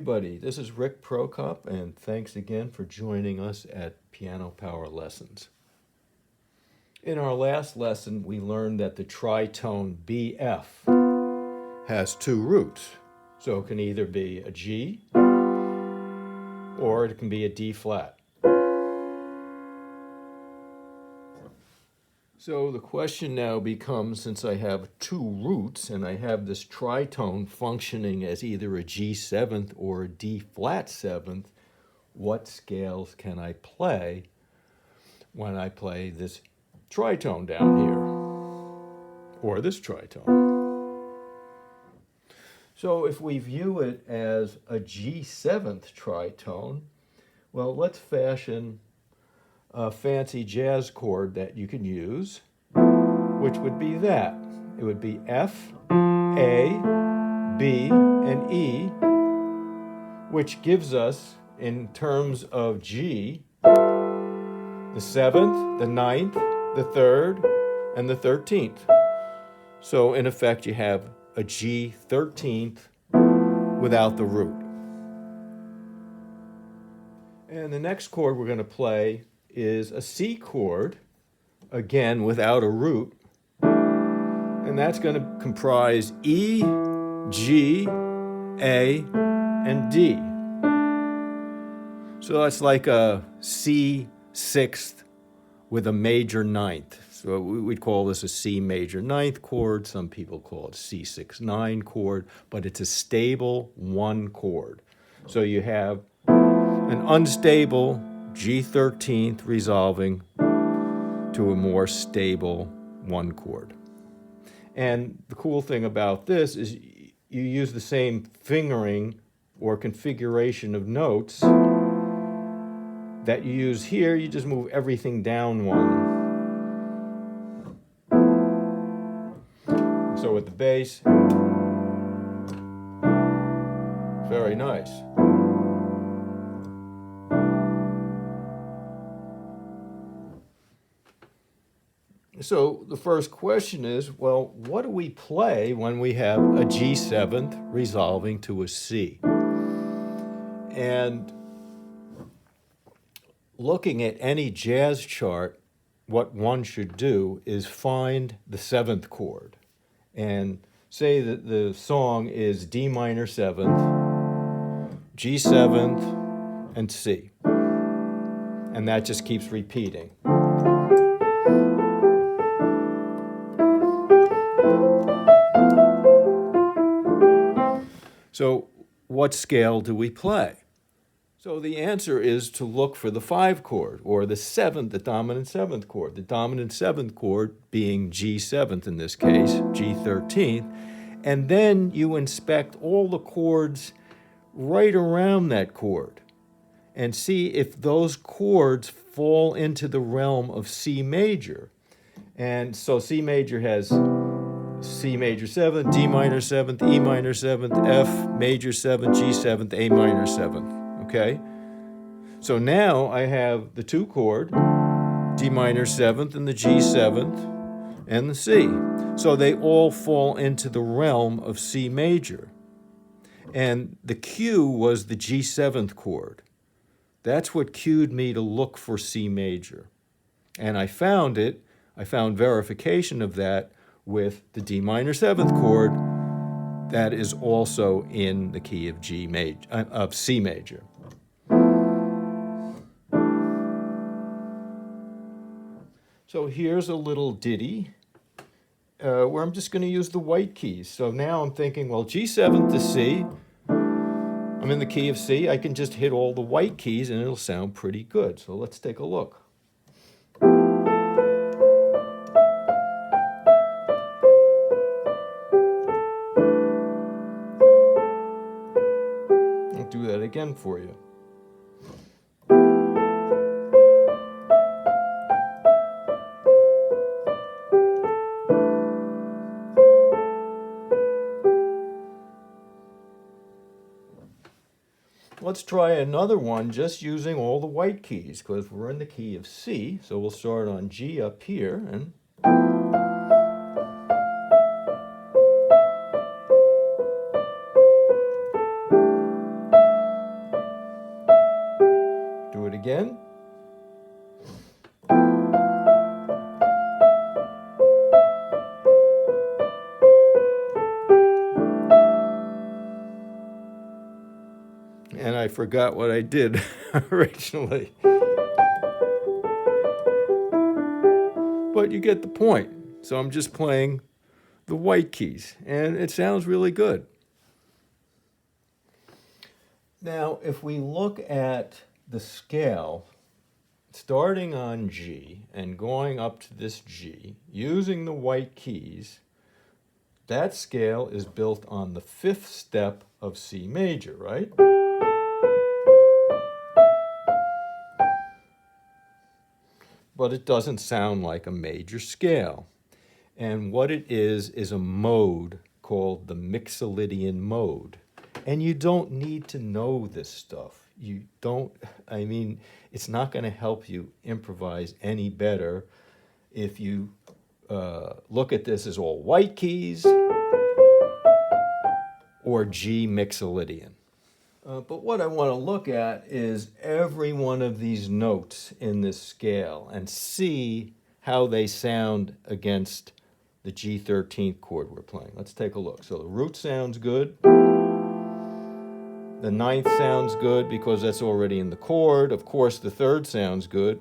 everybody, this is Rick Prokop, and thanks again for joining us at Piano Power Lessons. In our last lesson, we learned that the tritone BF has two roots. So it can either be a G or it can be a D flat. So the question now becomes, since I have two roots and I have this tritone functioning as either a G7th or a D flat 7th, what scales can I play when I play this tritone down here, or this tritone? So if we view it as a G7th tritone, well, let's fashion a fancy jazz chord that you can use, which would be that. It would be F, A, B, and E, which gives us, in terms of G, the 7th, the 9th, the 3rd, and the 13th. So in effect, you have a G 13th without the root. And the next chord we're going to play is a C chord, again without a root, and that's going to comprise E, G, A, and D. So that's like a C 6th with a major 9th. So we'd call this a C major 9th chord. Some people call it C6-9 chord, but it's a stable 1 chord. So you have an unstable G13th resolving to a more stable 1 chord. And the cool thing about this is you use the same fingering or configuration of notes that you use here. You just move everything down 1. So with the bass, very nice. So the first question is, well, what do we play when we have a G7th resolving to a C? And looking at any jazz chart, what one should do is find the 7th chord and say that the song is D minor 7th, G7th, and C. And that just keeps repeating. So what scale do we play? So the answer is to look for the 5 chord, or the 7th, the dominant 7th chord. The dominant 7th chord being G7th in this case, G13th, and then you inspect all the chords right around that chord and see if those chords fall into the realm of C major. And so C major has C major 7th, D minor 7th, E minor 7th, F major 7th, G7th, A minor 7th, okay? So now I have the 2 chord, D minor 7th and the G7th and the C. So they all fall into the realm of C major. And the cue was the G7th chord. That's what cued me to look for C major. And I found it, I found verification of that with the D minor 7th chord that is also in the key of C major. So here's a little ditty where I'm just going to use the white keys. So now I'm thinking, well, G7th to C, I'm in the key of C, I can just hit all the white keys and it'll sound pretty good. So let's take a look. Do that again for you. Let's try another one just using all the white keys because we're in the key of C. So we'll start on G up here and again. And I forgot what I did originally. But you get the point. So I'm just playing the white keys, and it sounds really good. Now, if we look at the scale, starting on G and going up to this G, using the white keys, that scale is built on the 5th step of C major, right? But it doesn't sound like a major scale. And what it is a mode called the mixolydian mode. And you don't need to know this stuff. You don't, I mean, it's not going to help you improvise any better if you look at this as all white keys or G mixolydian. But what I want to look at is every one of these notes in this scale and see how they sound against the G13th chord we're playing. Let's take a look. So the root sounds good. The 9th sounds good because that's already in the chord. Of course, the 3rd sounds good.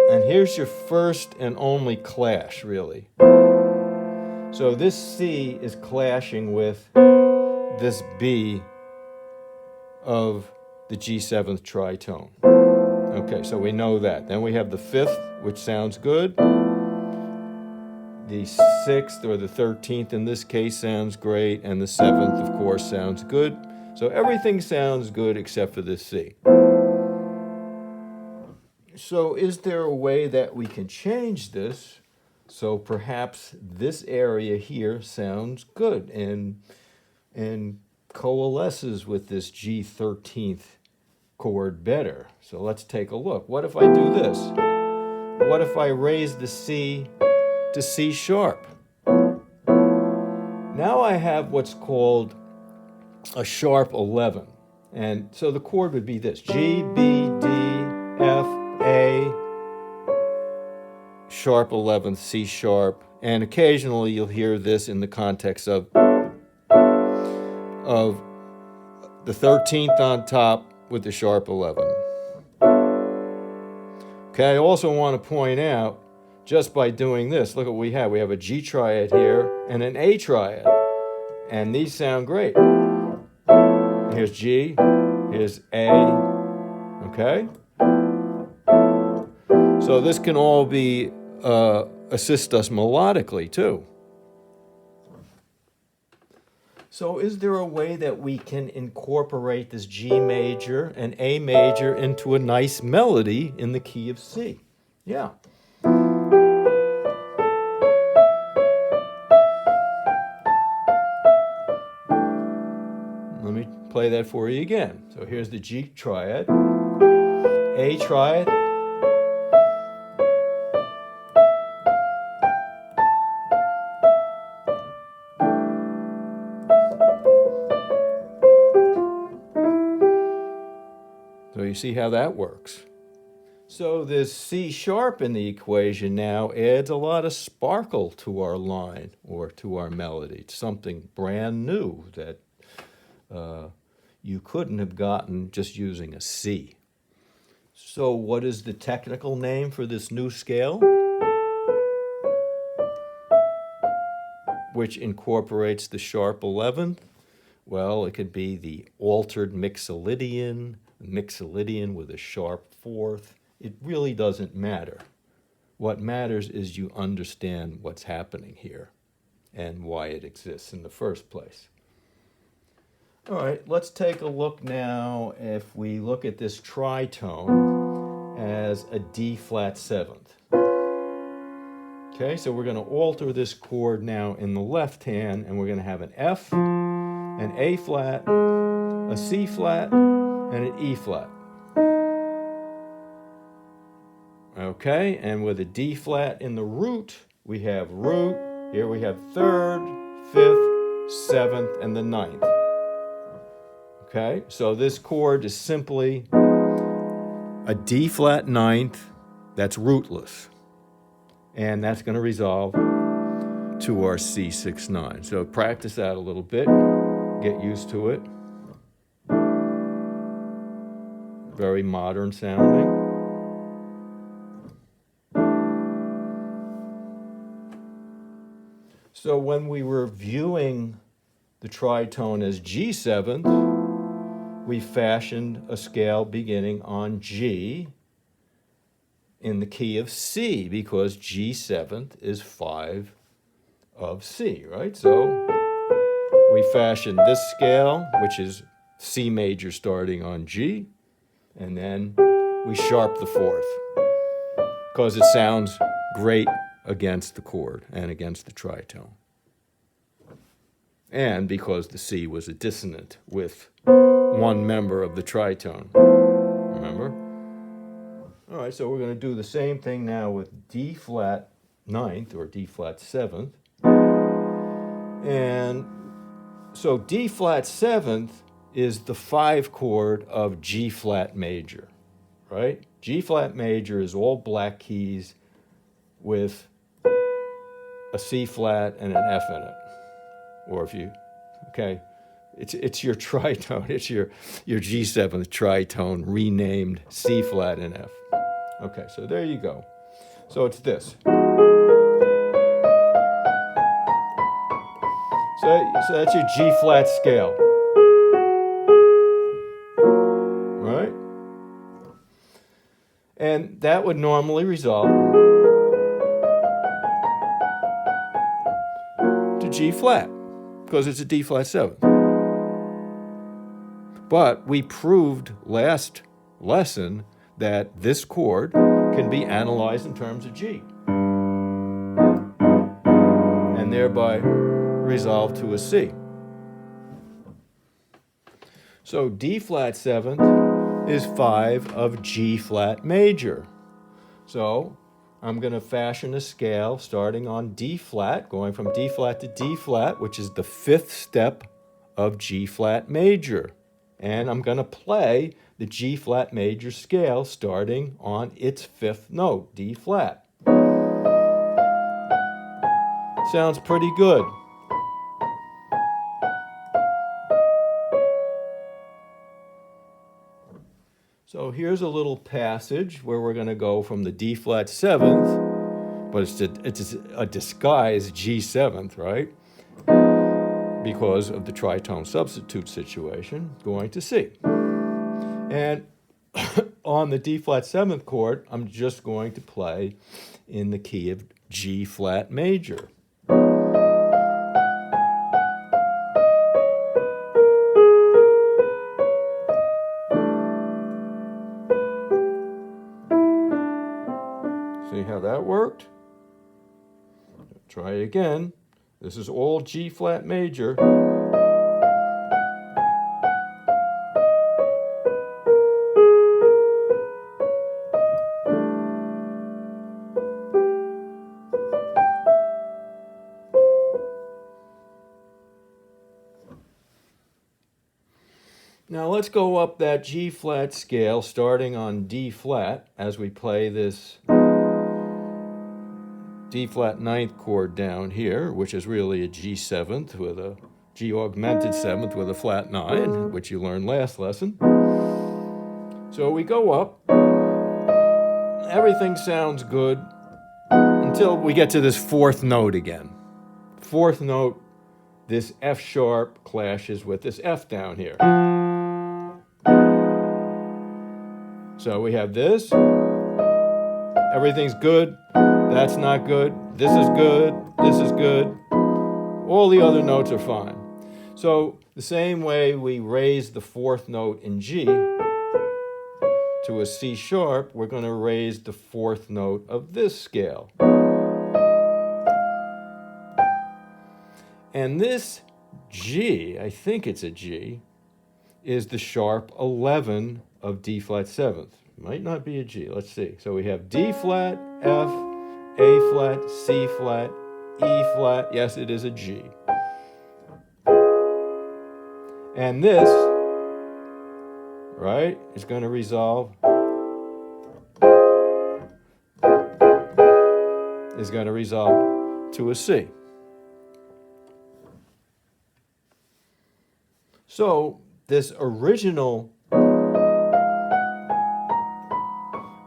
And here's your first and only clash, really. So this C is clashing with this B of the G7th tritone. Okay, so we know that. Then we have the 5th, which sounds good. The 6th or the 13th in this case sounds great, and the 7th, of course, sounds good. So everything sounds good except for this C. So is there a way that we can change this so perhaps this area here sounds good and coalesces with this G13th chord better? So let's take a look. What if I do this? What if I raise the C to C sharp? Now I have what's called a sharp 11. And so the chord would be this: G, B, D, F, A, sharp 11th, C sharp. And occasionally you'll hear this in the context of the 13th on top with the sharp 11. Okay, I also want to point out, just by doing this, look what we have. We have a G triad here and an A triad. And these sound great. Here's G, here's A, okay? So this can all be, assist us melodically too. So is there a way that we can incorporate this G major and A major into a nice melody in the key of C? Yeah. Let me play that for you again. So here's the G triad, A triad, so you see how that works. So this C sharp in the equation now adds a lot of sparkle to our line or to our melody. It's something brand new that you couldn't have gotten just using a C. So what is the technical name for this new scale, which incorporates the sharp 11th? Well, it could be the altered mixolydian with a sharp 4th. It really doesn't matter. What matters is you understand what's happening here and why it exists in the first place. All right, let's take a look now. If we look at this tritone as a D flat 7th. Okay, so we're going to alter this chord now in the left hand, and we're going to have an F, an A flat, a C flat, and an E flat. Okay, and with a D flat in the root, we have root. Here we have 3rd, 5th, 7th, and the 9th. Okay, so this chord is simply a D flat ninth that's rootless. And that's going to resolve to our C6-9. So practice that a little bit, get used to it. Very modern sounding. So when we were viewing the tritone as G7th, we fashioned a scale beginning on G in the key of C, because G7th is 5 of C, right? So we fashioned this scale, which is C major starting on G, and then we sharp the 4th, because it sounds great against the chord and against the tritone. And because the C was a dissonant with one member of the tritone, remember? All right, so we're going to do the same thing now with D flat ninth or D flat 7th. And so D flat 7th is the 5 chord of G flat major, right? G flat major is all black keys with a C flat and an F in it. Or if you, okay, it's your tritone, it's your G7th tritone renamed C flat and F. Okay, so there you go. So it's this. So that's your G flat scale. Right? And that would normally resolve to G flat, because it's a D flat 7th. But we proved last lesson that this chord can be analyzed in terms of G, and thereby resolve to a C. So D flat 7th is 5 of G flat major. So I'm going to fashion a scale starting on D flat, going from D flat to D flat, which is the 5th step of G flat major. And I'm going to play the G flat major scale starting on its 5th note, D flat. Sounds pretty good. So here's a little passage where we're going to go from the D flat 7th, but it's a disguised G7th, right? Because of the tritone substitute situation, going to C. And on the D flat 7th chord, I'm just going to play in the key of G flat major. See how that worked? Try it again. This is all G flat major. Now let's go up that G flat scale starting on D flat as we play this D flat 9th chord down here, which is really a G7th with a G augmented 7th with a flat 9, which you learned last lesson. So we go up. Everything sounds good until we get to this 4th note again. 4th note, this F sharp clashes with this F down here. So we have this. Everything's good. That's not good. This is good. This is good. All the other notes are fine. So the same way we raise the 4th note in G to a C sharp, we're going to raise the 4th note of this scale. And this G, I think it's a G, is the sharp 11 of D flat 7th. Might not be a G. Let's see. So we have D flat, F, A flat, C flat, E flat. Yes, it is a G. And this right, is going to resolve to a C. So this original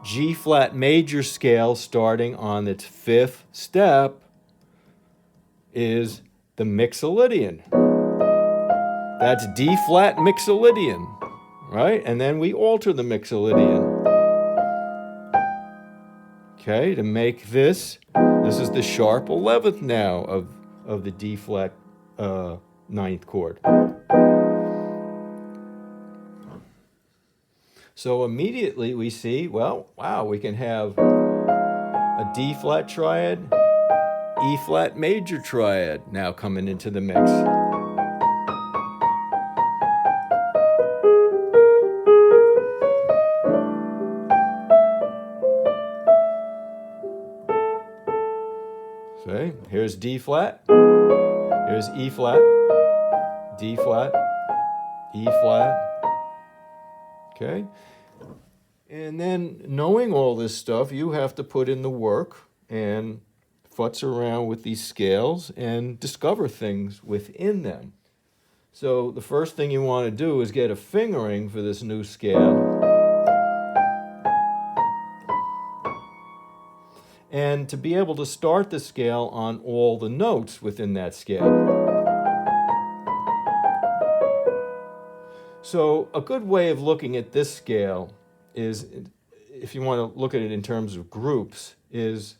G-flat major scale starting on its fifth step is the mixolydian. That's D-flat mixolydian, right? And then we alter the mixolydian. Okay, to make this is the sharp 11th now of the D-flat ninth chord. So immediately we see, well, wow, we can have a D-flat triad, E-flat major triad now coming into the mix. See, here's D-flat, here's E-flat, D-flat, E-flat. Okay, and then knowing all this stuff, you have to put in the work and futz around with these scales and discover things within them. So the first thing you want to do is get a fingering for this new scale. And to be able to start the scale on all the notes within that scale. So a good way of looking at this scale is, if you want to look at it in terms of groups, is,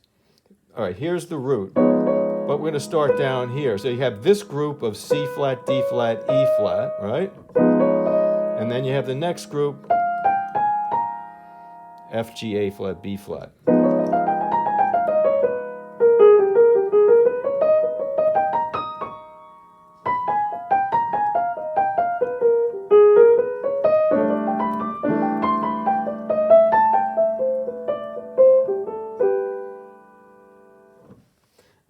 all right, here's the root, but we're going to start down here. So you have this group of C flat, D flat, E flat, right? And then you have the next group, F, G, A flat, B flat.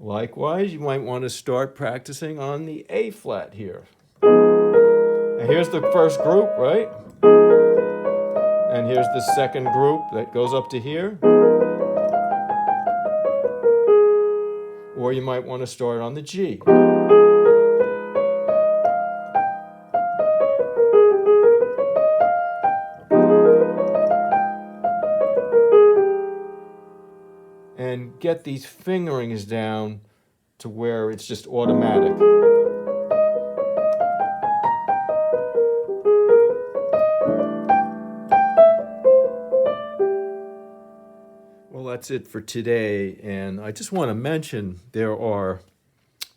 Likewise, you might want to start practicing on the A flat here. And here's the first group, right? And here's the second group that goes up to here. Or you might want to start on the G. And get these fingerings down to where it's just automatic. Well, that's it for today, and I just want to mention there are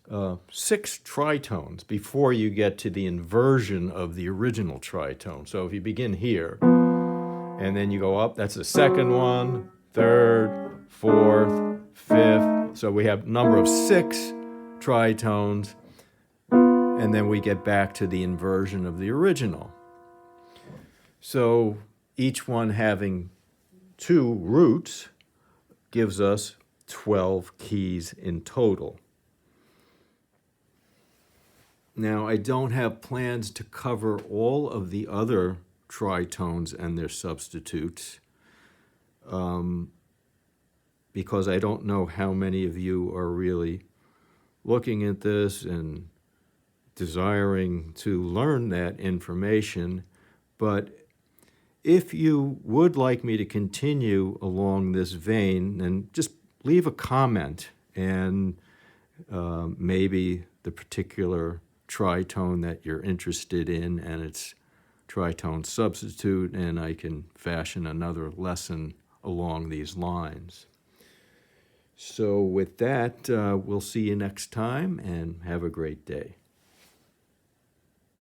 6 tritones before you get to the inversion of the original tritone. So if you begin here, and then you go up, that's the second one, third, fourth, fifth. So we have a number of 6 tritones, and then we get back to the inversion of the original. So each one having 2 roots gives us 12 keys in total. Now, I don't have plans to cover all of the other tritones and their substitutes, because I don't know how many of you are really looking at this and desiring to learn that information. But if you would like me to continue along this vein, then just leave a comment, and maybe the particular tritone that you're interested in and its tritone substitute, and I can fashion another lesson along these lines. So with that, we'll see you next time, and have a great day.